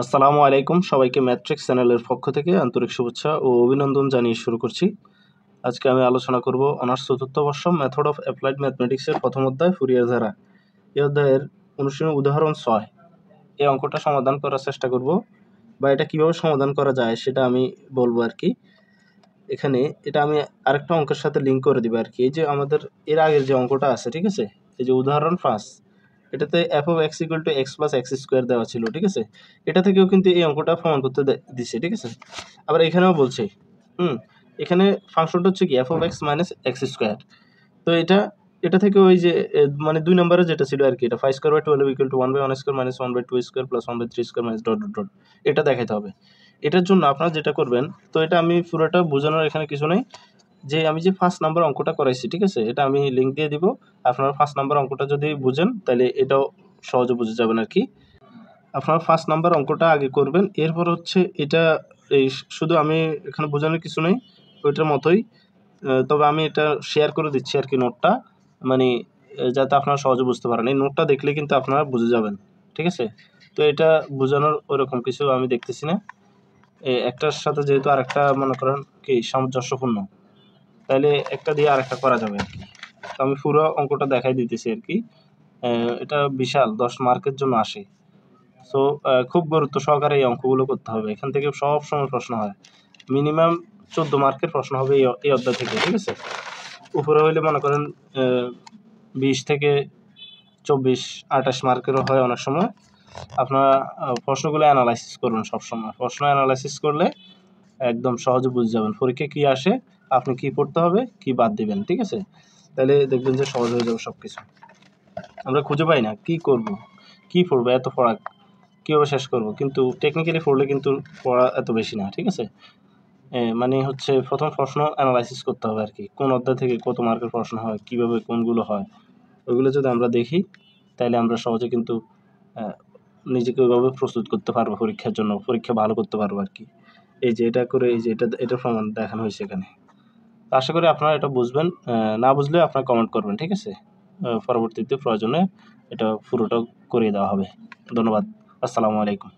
আসসালামু আলাইকুম, সবাইকে ম্যাট্রিক্স চ্যানেলের পক্ষ থেকে আন্তরিক শুভেচ্ছা ও অভিনন্দন জানিয়ে শুরু করছি। আজকে আমি আলোচনা করব অনার্স চতুর্থ বর্ষ মেথড অফ অ্যাপ্লাইড ম্যাথমেটিক্সের প্রথম অধ্যায় ফুরিয়ার ধারা। এই অধ্যায়ের অনুশীলনী উদাহরণ 6। এই অঙ্কটা সমাধান করার চেষ্টা করব, বা এটা কিভাবে সমাধান করা যায় সেটা আমি বলবো আর কি। এখানে এটা আমি আরেকটা অঙ্কের সাথে লিঙ্ক করে দিব আর কি। এই যে আমাদের এর আগের যে অঙ্কটা আছে, ঠিক আছে, এই যে উদাহরণ 5, এটাতে f of x equal to x plus x square দেওয়া ছিল, ঠিক আছে। এটা থেকেও কিন্তু এই অঙ্কটা প্রমাণ করতে দিছে, ঠিক আছে। আবার এখানেও বলছে এখানে ফাংশনটা হচ্ছে কি f of x minus x square। তো এটা থেকে ওই যে মানে 2 নম্বরে যেটা ছিল আর কি, এটা 5 square by 12 equal to 1 by 1 square minus 1 by 2 square plus 1 by 3 square minus dot dot dot, এটা দেখাইতে হবে। এটার জন্য আপনারা যেটা করবেন, তো এটা আমি পুরোটা বোঝানোর এখানে কিছু নেই, যে আমি যে 5 নাম্বার অঙ্কটা করাইছি, ঠিক আছে, এটা আমি লিঙ্ক দিয়ে দিব। আপনারা 5 নাম্বার অঙ্কটা যদি বুঝেন তাহলে এটাও সহজে বুঝে যাবেন আর কি। আপনারা 5 নাম্বার অঙ্কটা আগে করবেন, এরপর হচ্ছে এটা এই শুধু আমি এখানে বোঝানোর কিছু নেই, ওইটার মতোই। তবে আমি এটা শেয়ার করে দিচ্ছি আর কি, নোটটা, মানে যাতে আপনারা সহজে বুঝতে পারেন। এই নোটটা দেখলে কিন্তু আপনারা বুঝে যাবেন, ঠিক আছে। তো এটা বোঝানোর ওরকম কিছু আমি দেখতেছি না। একটার সাথে যেহেতু আরেকটা মনে করেন কি সামঞ্জস্যপূর্ণ, তাহলে একটা দিয়ে আরেকটা করা যাবে আর কি। তো আমি পুরো অঙ্কটা দেখাই দিতেছি আর কি। এটা বিশাল 10 মার্কের জন্য আসে। সো খুব গুরুত্ব সহকারে এই অঙ্কগুলো করতে হবে। এখান থেকে সব সময় প্রশ্ন হয়, মিনিমাম 14 মার্কের প্রশ্ন হবে এই অধ্যায় থেকে, ঠিক আছে। উপরে হইলে মনে করেন 20 থেকে 24-28 মার্কেরও হয় অনেক সময়। আপনারা প্রশ্নগুলো অ্যানালাইসিস করবেন সবসময়। প্রশ্ন অ্যানালাইসিস করলে একদম সহজে বুঝে যাবেন পরীক্ষায় কি আসে, আপনি কি পড়তে হবে, কি বাদ দিবেন, ঠিক আছে। তাহলে দেখবেন যে সহজ হয়ে যাবে সবকিছু। আমরা খুঁজে পাই না কি করব, কি পড়বো, এত পড়া কীভাবে শেষ করব, কিন্তু টেকনিক্যালি পড়লে কিন্তু পড়া এত বেশি না, ঠিক আছে। মানে হচ্ছে প্রথম প্রশ্ন অ্যানালাইসিস করতে হবে আর কি, কোন অধ্যায় থেকে কত মার্কের প্রশ্ন হয়, কিভাবে কোনগুলো হয়, ওইগুলো যদি আমরা দেখি তাহলে আমরা সহজে কিন্তু নিজেকে ওইভাবে প্রস্তুত করতে পারবো পরীক্ষার জন্য, পরীক্ষা ভালো করতে পারবো আর কি। এই যে এটা করে, এই যে এটা প্রমাণ দেখানো হয়েছে এখানে। আশা করি আপনারা এটা বুঝবেন। না বুঝলে আপনারা কমেন্ট করবেন, ঠিক আছে। পরবর্তীতে প্রয়োজনে এটা পুরোটা করিয়ে দেওয়া হবে। ধন্যবাদ। আসসালামু আলাইকুম।